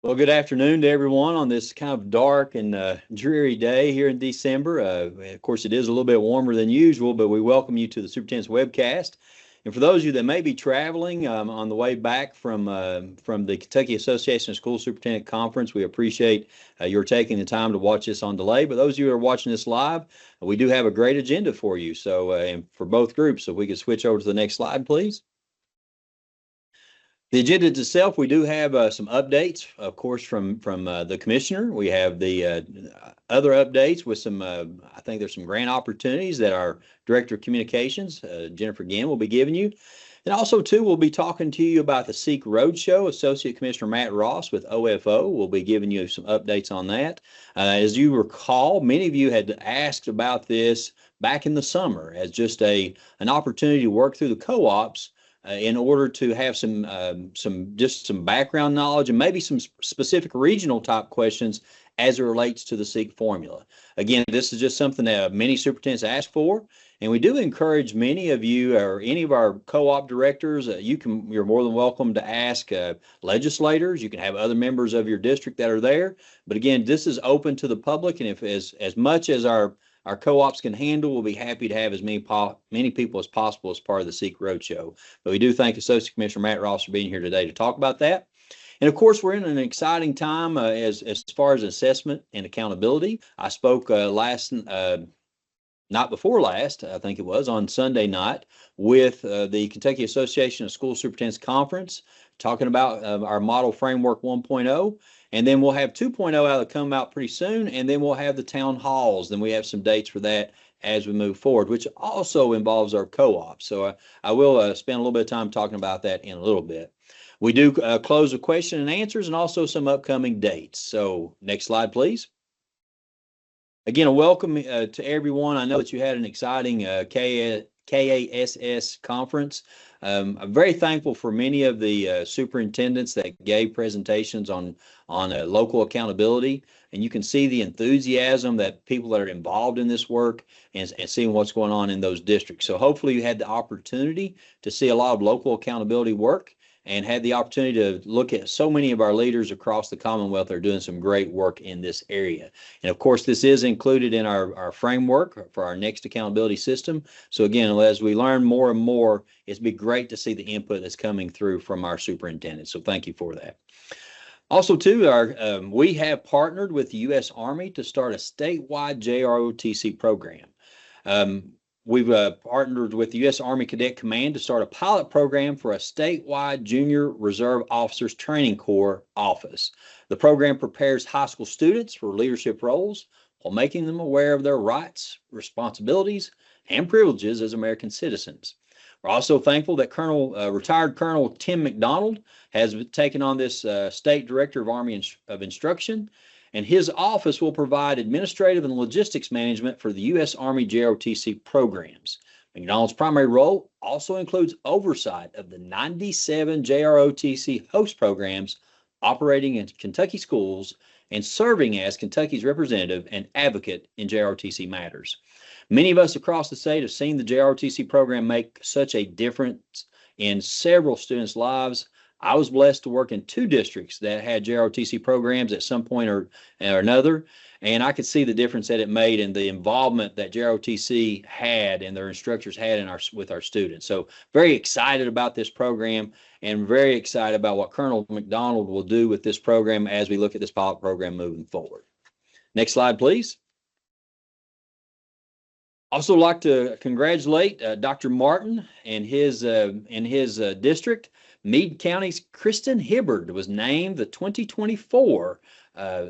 Well, good afternoon to everyone on this kind of dark and dreary day here in December. Of course, it is a little bit warmer than usual, but we welcome you to the Superintendent's Webcast. And for those of you that may be traveling on the way back from the Kentucky Association of School Superintendent Conference, we appreciate your taking the time to watch this on delay. But those of you who are watching this live, we do have a great agenda for you. So, and for both groups, so if we could switch over to the next slide, please. The agenda itself, we do have some updates, of course, from the commissioner. We have the other updates with some, I think there's some grant opportunities that our director of communications, Jennifer Ginn, will be giving you. And also, too, we'll be talking to you about the Seek Roadshow. Associate Commissioner Matt Ross with OFO will be giving you some updates on that. As you recall, many of you had asked about this back in the summer as just an opportunity to work through the co-ops in order to have some background knowledge and maybe some specific regional type questions as it relates to the SEEK formula. Again, this is just something that many superintendents ask for, and we do encourage many of you or any of our co-op directors. You're more than welcome to ask legislators. You can have other members of your district that are there. But again, this is open to the public, and if as much as our co-ops can handle, we'll be happy to have as many people as possible as part of the Seek Roadshow. But we do thank Associate Commissioner Matt Ross for being here today to talk about that. And of course, we're in an exciting time as far as assessment and accountability. I spoke not before last, I think it was, on Sunday night with the Kentucky Association of School Superintendents Conference, talking about our Model Framework 1.0. And then we'll have 2.0 out that come out pretty soon, and then we'll have the town halls. Then we have some dates for that as we move forward, which also involves our co-op. So I will spend a little bit of time talking about that in a little bit. We do close with question and answers and also some upcoming dates. So next slide, please. Again, a welcome to everyone. I know that you had an exciting KASS conference. I'm very thankful for many of the superintendents that gave presentations on local accountability, and you can see the enthusiasm that people that are involved in this work and seeing what's going on in those districts. So hopefully you had the opportunity to see a lot of local accountability work and had the opportunity to look at so many of our leaders across the Commonwealth that are doing some great work in this area. And of course, this is included in our framework for our next accountability system. So again, as we learn more and more, it's been great to see the input that's coming through from our superintendents. So thank you for that. Also, too, we have partnered with the U.S. Army to start a statewide JROTC program. We've partnered with the U.S. Army Cadet Command to start a pilot program for a statewide Junior Reserve Officers Training Corps office. The program prepares high school students for leadership roles while making them aware of their rights, responsibilities, and privileges as American citizens. We're also thankful that retired Colonel Tim McDonald has taken on this State Director of Army of Instruction, and his office will provide administrative and logistics management for the U.S. Army JROTC programs. McDonald's primary role also includes oversight of the 97 JROTC host programs operating in Kentucky schools and serving as Kentucky's representative and advocate in JROTC matters. Many of us across the state have seen the JROTC program make such a difference in several students' lives. I was blessed to work in 2 districts that had JROTC programs at some point or another, and I could see the difference that it made in the involvement that JROTC had and their instructors had with our students. So very excited about this program and very excited about what Colonel McDonald will do with this program as we look at this pilot program moving forward. Next slide, please. Also like to congratulate Dr. Martin and his district. Meade County's Kristen Hibbard was named the 2024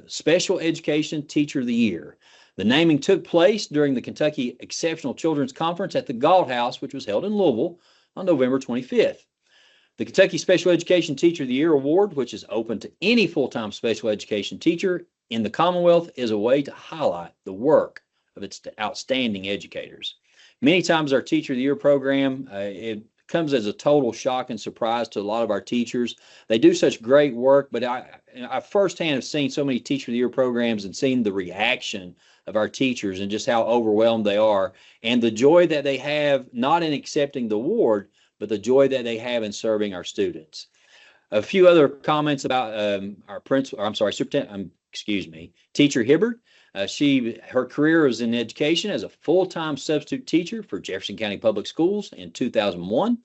Special Education Teacher of the Year. The naming took place during the Kentucky Exceptional Children's Conference at the Galt House, which was held in Louisville on November 25th. The Kentucky Special Education Teacher of the Year Award, which is open to any full-time special education teacher in the Commonwealth, is a way to highlight the work of its outstanding educators. Many times our Teacher of the Year program, it comes as a total shock and surprise to a lot of our teachers. They do such great work, but I firsthand have seen so many Teacher of the Year programs and seen the reaction of our teachers and just how overwhelmed they are and the joy that they have, not in accepting the award, but the joy that they have in serving our students. A few other comments about our principal, I'm sorry, superintendent, excuse me, Teacher Hibbert. Her career was in education as a full-time substitute teacher for Jefferson County Public Schools in 2001.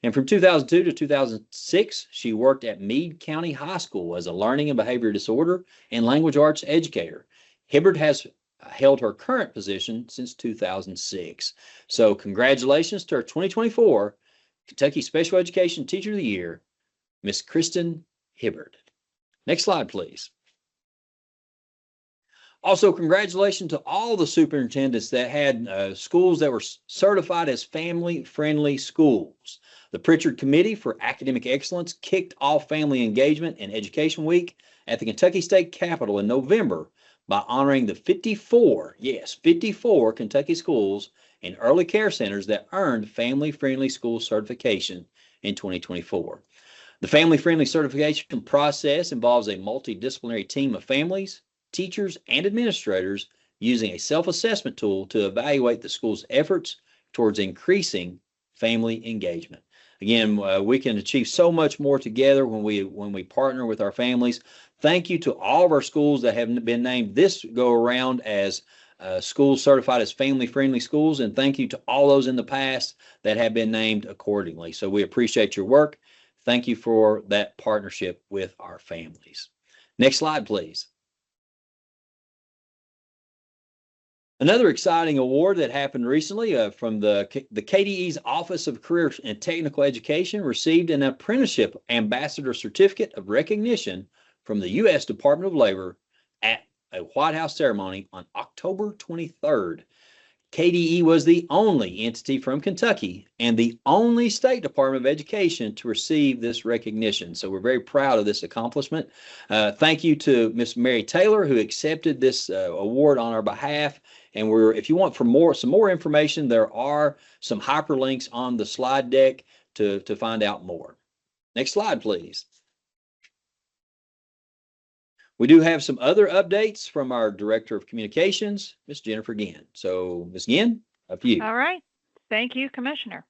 And from 2002 to 2006, she worked at Meade County High School as a learning and behavior disorder and language arts educator. Hibbert has held her current position since 2006. So congratulations to our 2024 Kentucky Special Education Teacher of the Year, Miss Kristen Hibbert. Next slide, please. Also, congratulations to all the superintendents that had schools that were certified as family-friendly schools. The Pritchard Committee for Academic Excellence kicked off Family Engagement and Education Week at the Kentucky State Capitol in November by honoring the 54 Kentucky schools and early care centers that earned family-friendly school certification in 2024. The family-friendly certification process involves a multidisciplinary team of families, teachers, and administrators using a self-assessment tool to evaluate the school's efforts towards increasing family engagement. Again, we can achieve so much more together when we partner with our families. Thank you to all of our schools that have been named this go around as schools certified as family-friendly schools, and thank you to all those in the past that have been named accordingly. So we appreciate your work. Thank you for that partnership with our families. Next slide, please. Another exciting award that happened recently from the KDE's Office of Career and Technical Education received an Apprenticeship Ambassador Certificate of Recognition from the U.S. Department of Labor at a White House ceremony on October 23rd. KDE was the only entity from Kentucky and the only State Department of Education to receive this recognition. So we're very proud of this accomplishment. Thank you to Miss Mary Taylor, who accepted this award on our behalf. And if you want some more information, there are some hyperlinks on the slide deck to find out more. Next slide, please. We do have some other updates from our Director of Communications, Ms. Jennifer Ginn. So, Ms. Ginn, up to you. All right. Thank you, Commissioner.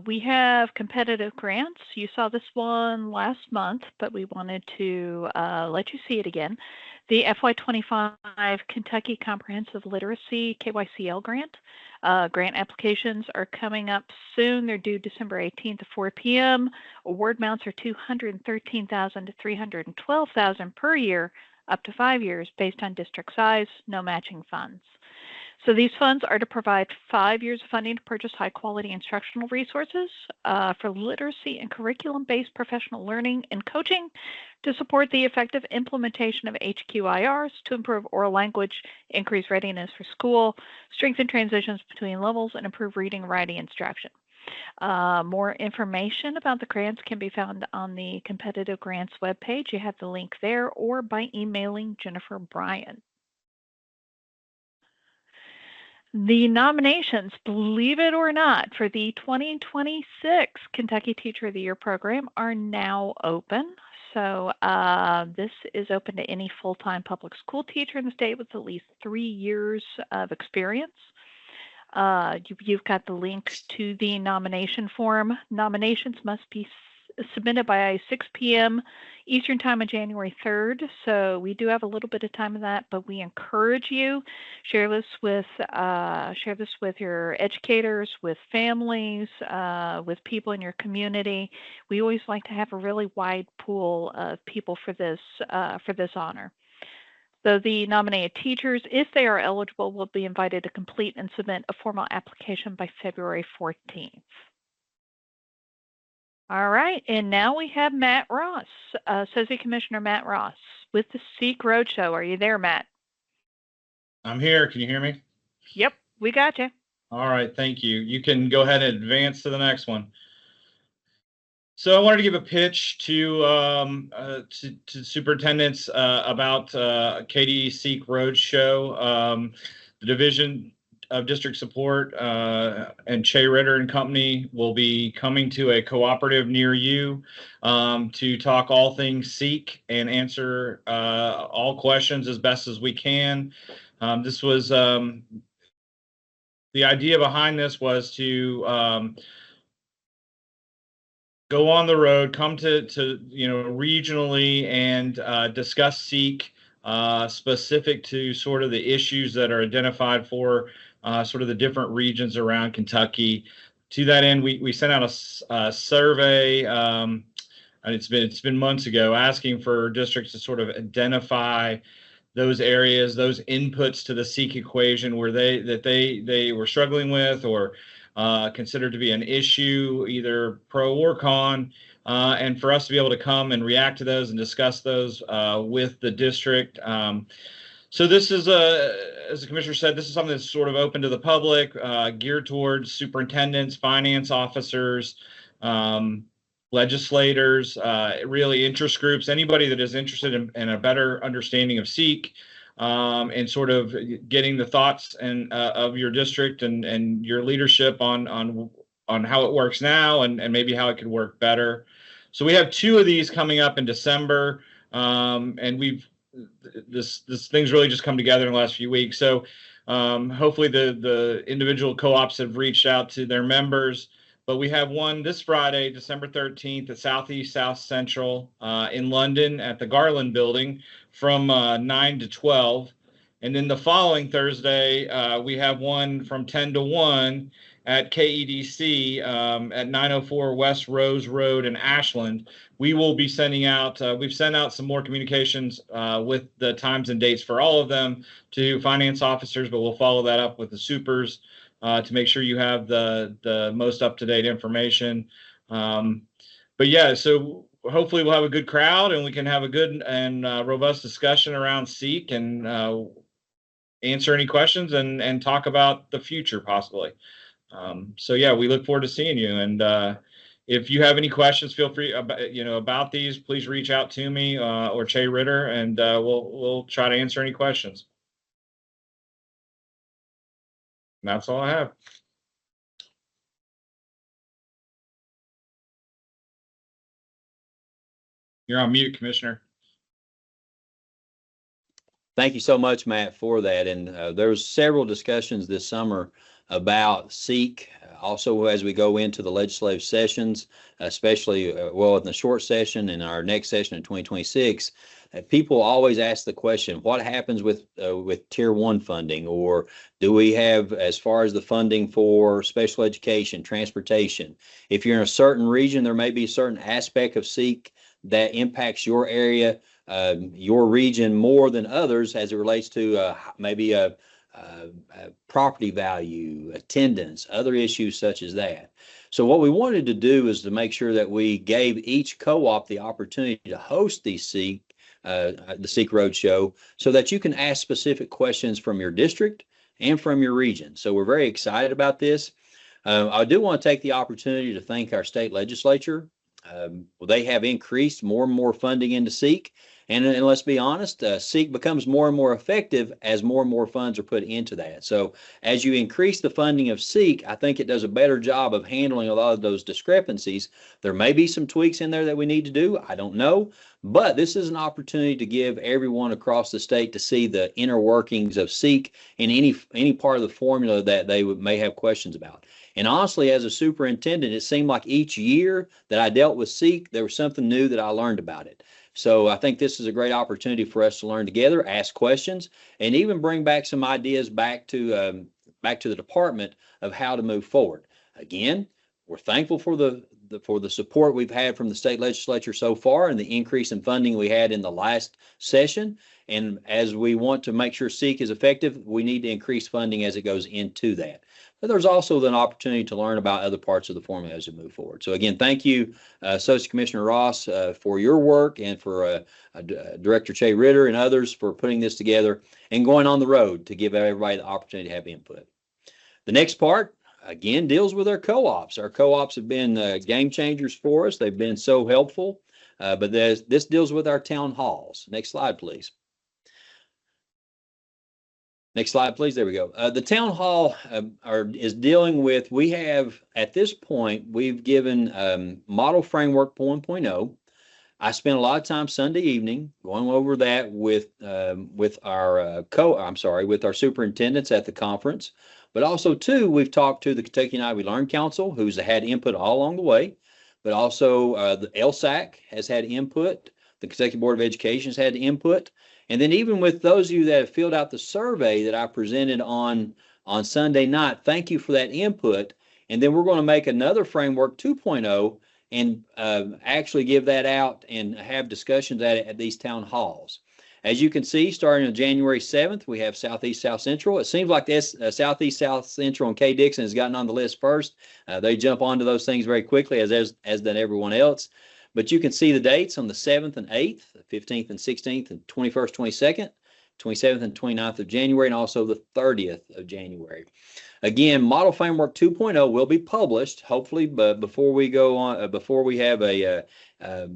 We have competitive grants. You saw this one last month, but we wanted to let you see it again. The FY25 Kentucky Comprehensive Literacy KYCL grant. Grant applications are coming up soon. They're due December 18th at 4 p.m. Award amounts are $213,000 to $312,000 per year, up to 5 years, based on district size, no matching funds. So these funds are to provide 5 years of funding to purchase high-quality instructional resources for literacy and curriculum-based professional learning and coaching to support the effective implementation of HQIRs to improve oral language, increase readiness for school, strengthen transitions between levels, and improve reading and writing instruction. More information about the grants can be found on the Competitive Grants webpage. You have the link there, or by emailing Jennifer Bryan. The nominations, believe it or not, for the 2026 Kentucky Teacher of the Year program are now open. So this is open to any full-time public school teacher in the state with at least 3 years of experience. You've got the link to the nomination form. Nominations must be submitted by 6 p.m. Eastern Time on January 3rd. So we do have a little bit of time of that, but we encourage you share this with your educators, with families, with people in your community. We always like to have a really wide pool of people for this honor. So the nominated teachers, if they are eligible, will be invited to complete and submit a formal application by February 14th. All right, and now we have Matt Ross, Associate Commissioner Matt Ross with the Seek Roadshow. Are you there, Matt? I'm here. Can you hear me? Yep, we got you. All right, thank you. You can go ahead and advance to the next one. So I wanted to give a pitch to superintendents about KDE Seek Roadshow. The Division of District Support and Che Ritter and Company will be coming to a cooperative near you to talk all things Seek and answer all questions as best as we can. This was the idea behind this was to go on the road, come to regionally and discuss SEEK specific to sort of the issues that are identified for sort of the different regions around Kentucky. To that end, we sent out a survey. And it's been months ago, asking for districts to sort of identify those areas, those inputs to the SEEK equation where they were struggling with or considered to be an issue, either pro or con, and for us to be able to come and react to those and discuss those with the district. So this is as the commissioner said, this is something that's sort of open to the public, geared towards superintendents, finance officers, legislators, really interest groups, anybody that is interested in a better understanding of SEEK, and sort of getting the thoughts and of your district and your leadership on how it works now and maybe how it could work better. So we have 2 of these coming up in December, and this thing's really just come together in the last few weeks. So hopefully the individual co-ops have reached out to their members. But we have one this Friday, December 13th at Southeast South Central in London at the Garland Building from 9 to 12. And then the following Thursday, we have one from 10 to 1 at KEDC at 904 West Rose Road in Ashland. We will be sending out, we've sent out some more communications with the times and dates for all of them to finance officers, but we'll follow that up with the supers to make sure you have the most up-to-date information. But yeah, so hopefully we'll have a good crowd and we can have a good and robust discussion around SEEK and answer any questions and talk about the future possibly. So yeah, we look forward to seeing you. And if you have any questions, feel free about these, please reach out to me or Che Ritter, and we'll try to answer any questions. And that's all I have. You're on mute, Commissioner. Thank you so much, Matt, for that. And there was several discussions this summer about SEEK. Also, as we go into the legislative sessions, especially in the short session and our next session in 2026, people always ask the question, what happens with Tier 1 funding? Or do we have, as far as the funding for special education, transportation? If you're in a certain region, there may be a certain aspect of SEEK that impacts your area, your region more than others as it relates to maybe a property value, attendance, other issues such as that. So what we wanted to do is to make sure that we gave each co-op the opportunity to host the SEEK Roadshow so that you can ask specific questions from your district and from your region. So we're very excited about this. I do want to take the opportunity to thank our state legislature. They have increased more and more funding into SEEK. And let's be honest, SEEK becomes more and more effective as more and more funds are put into that. So as you increase the funding of SEEK, I think it does a better job of handling a lot of those discrepancies. There may be some tweaks in there that we need to do. I don't know. But this is an opportunity to give everyone across the state to see the inner workings of SEEK in any part of the formula that they may have questions about. And honestly, as a superintendent, it seemed like each year that I dealt with SEEK, there was something new that I learned about it. So I think this is a great opportunity for us to learn together, ask questions, and even bring back some ideas back to the department of how to move forward. Again, we're thankful for the support we've had from the state legislature so far and the increase in funding we had in the last session. And as we want to make sure SEEK is effective, we need to increase funding as it goes into that. But there's also an opportunity to learn about other parts of the formula as we move forward. So again, thank you, Associate Commissioner Ross, for your work, and for Director Che Ritter and others for putting this together and going on the road to give everybody the opportunity to have input. The next part, again, deals with our co-ops. Our co-ops have been game changers for us. They've been so helpful. But this deals with our town halls. Next slide, please. Next slide, please. There we go. The town hall is dealing with, we have, at this point, we've given Model Framework 1.0. I spent a lot of time Sunday evening going over that with our superintendents at the conference. But also, too, we've talked to the Kentucky United We Learn Council, who's had input all along the way. but also the LSAC has had input. The Kentucky Board of Education has had input. And then even with those of you that have filled out the survey that I presented on Sunday night, thank you for that input. And then we're going to make another framework 2.0 and actually give that out and have discussions at these town halls. As you can see, starting on January 7th, we have Southeast South Central. It seems like this Southeast South Central and K. Dixon has gotten on the list first. They jump onto those things very quickly, as done everyone else. But you can see the dates on the 7th and 8th, 15th and 16th, and 21st, 22nd, 27th and 29th of January, and also the 30th of January. Again, Model Framework 2.0 will be published, hopefully, but before we go on, before we have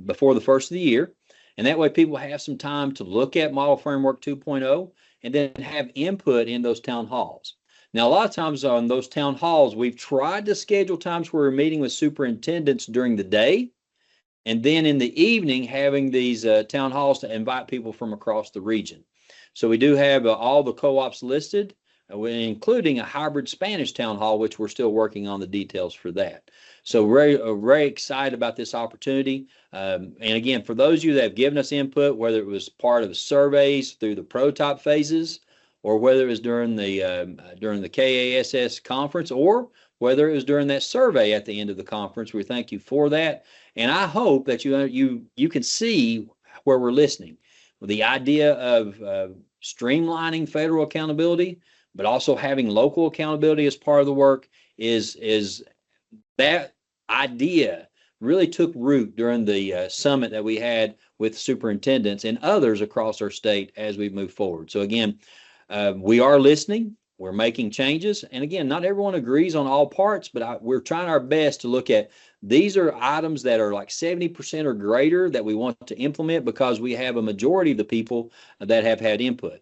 before the first of the year. And that way people have some time to look at Model Framework 2.0 and then have input in those town halls. Now, a lot of times on those town halls, we've tried to schedule times where we're meeting with superintendents during the day, and then in the evening having these town halls to invite people from across the region. So we do have all the co-ops listed, including a hybrid Spanish town hall, which we're still working on the details for that. So very excited about this opportunity. And again, for those of you that have given us input, whether it was part of the surveys through the prototype phases, or whether it was during the KASS conference, or whether it was during that survey at the end of the conference, we thank you for that. And I hope that you can see where we're listening. The idea of streamlining federal accountability, but also having local accountability as part of the work is that idea really took root during the summit that we had with superintendents and others across our state as we move forward. So again, we are listening. We're making changes. And again, not everyone agrees on all parts, but we're trying our best to look at these are items that are like 70% or greater that we want to implement because we have a majority of the people that have had input.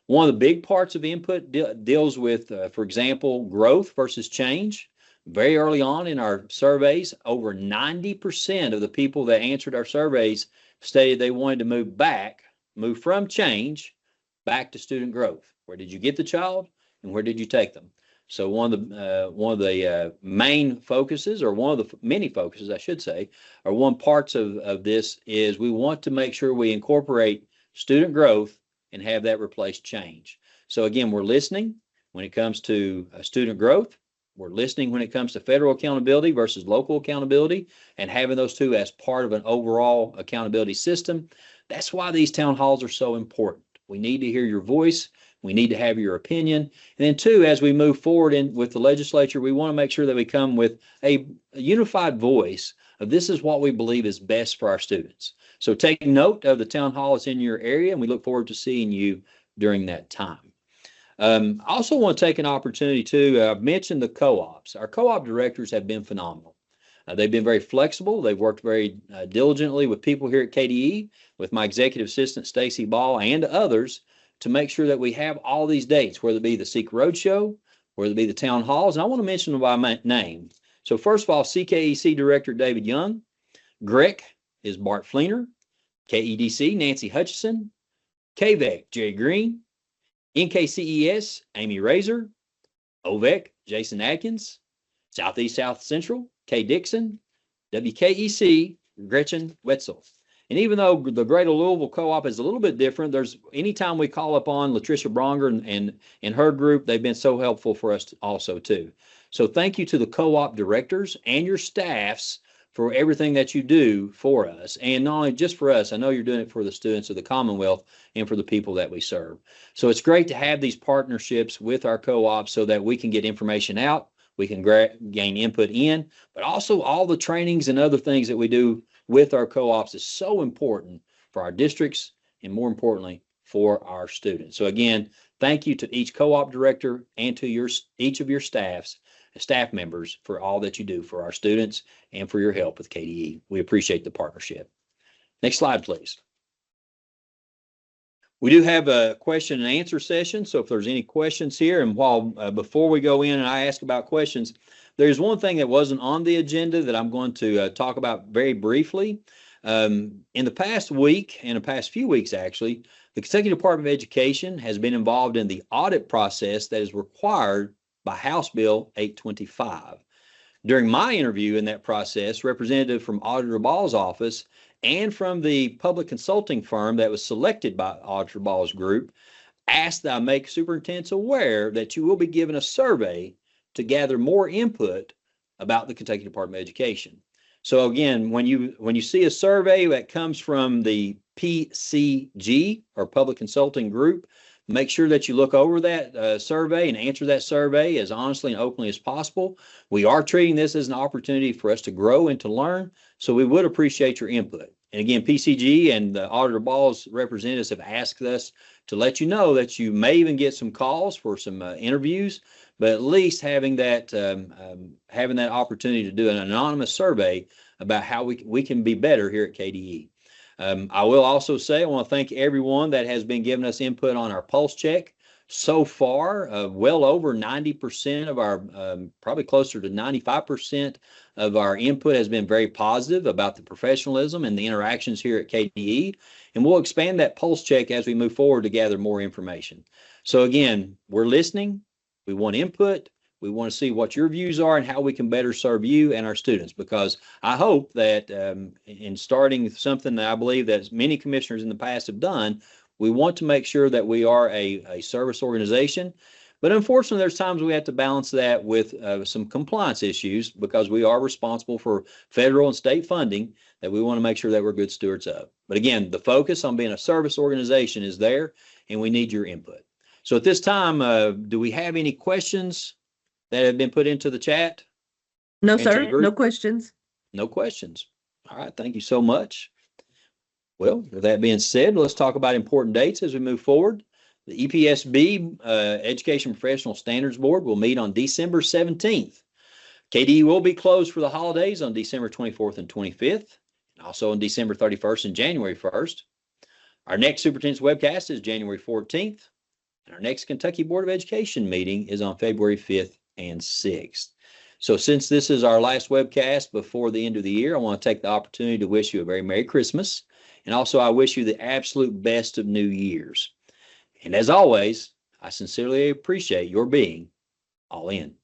One of the big parts of input deals with, for example, growth versus change. Very early on in our surveys, over 90% of the people that answered our surveys stated they wanted to move from change back to student growth. Where did you get the child? And where did you take them? So one of the main focuses, or one of the many focuses, I should say, or one parts of this is we want to make sure we incorporate student growth and have that replace change. So again, we're listening when it comes to student growth. We're listening when it comes to federal accountability versus local accountability, and having those two as part of an overall accountability system. That's why these town halls are so important. We need to hear your voice. We need to have your opinion. And then two, as we move forward with the legislature, we want to make sure that we come with a unified voice of this is what we believe is best for our students. So take note of the town hall that's in your area, and we look forward to seeing you during that time. I also want to take an opportunity to I've mentioned the co-ops. Our co-op directors have been phenomenal. They've been very flexible. They've worked very diligently with people here at KDE, with my executive assistant, Stacy Ball, and others, to make sure that we have all these dates, whether it be the Seek Roadshow, whether it be the town halls. And I want to mention them by name. So first of all, CKEC Director David Young. GREC is Bart Fleener. KEDC, Nancy Hutchison. KVEC, Jerry Green. NKCES, Amy Razor. OVEC, Jason Atkins. Southeast South Central, K. Dixon. WKEC, Gretchen Wetzel. And even though the Greater Louisville Co-op is a little bit different, anytime we call upon Latricia Bronger and her group, they've been so helpful for us also too. So thank you to the co-op directors and your staffs for everything that you do for us. And not only just for us, I know you're doing it for the students of the Commonwealth and for the people that we serve. So it's great to have these partnerships with our co-ops so that we can get information out, we can gain input in, but also all the trainings and other things that we do with our co-ops is so important for our districts and, more importantly, for our students. So again, thank you to each co-op director and to each of your staff members for all that you do for our students and for your help with KDE. We appreciate the partnership. Next slide, please. We do have a question and answer session. So if there's any questions here, and before we go in and I ask about questions, there's one thing that wasn't on the agenda that I'm going to talk about very briefly. In the past week, and the past few weeks actually, the Kentucky Department of Education has been involved in the audit process that is required by House Bill 825. During my interview in that process, representative from Auditor Ball's office and from the public consulting firm that was selected by Auditor Ball's group asked that I make superintendents aware that you will be given a survey to gather more input about the Kentucky Department of Education. So again, when you see a survey that comes from the PCG or Public Consulting Group, make sure that you look over that survey and answer that survey as honestly and openly as possible. We are treating this as an opportunity for us to grow and to learn, so we would appreciate your input. And again, PCG and the Auditor Ball's representatives have asked us to let you know that you may even get some calls for some interviews, but at least having that opportunity to do an anonymous survey about how we can be better here at KDE. I will also say I want to thank everyone that has been giving us input on our pulse check. So far, well over 90% of our, probably closer to 95% of our input has been very positive about the professionalism and the interactions here at KDE. And we'll expand that pulse check as we move forward to gather more information. So again, we're listening. We want input. We want to see what your views are and how we can better serve you and our students, because I hope that in starting something that I believe that many commissioners in the past have done, we want to make sure that we are a service organization. But unfortunately, there's times we have to balance that with some compliance issues, because we are responsible for federal and state funding that we want to make sure that we're good stewards of. But again, the focus on being a service organization is there, and we need your input. So at this time, do we have any questions that have been put into the chat? No, sir. No questions. No questions. All right. Thank you so much. Well, with that being said, let's talk about important dates as we move forward. The EPSB, Education Professional Standards Board, will meet on December 17th. KDE will be closed for the holidays on December 24th and 25th, and also on December 31st and January 1st. Our next Superintendent's Webcast is January 14th, and our next Kentucky Board of Education meeting is on February 5th and 6th. So since this is our last webcast before the end of the year, I want to take the opportunity to wish you a very Merry Christmas. And also, I wish you the absolute best of New Year's. And as always, I sincerely appreciate your being all in.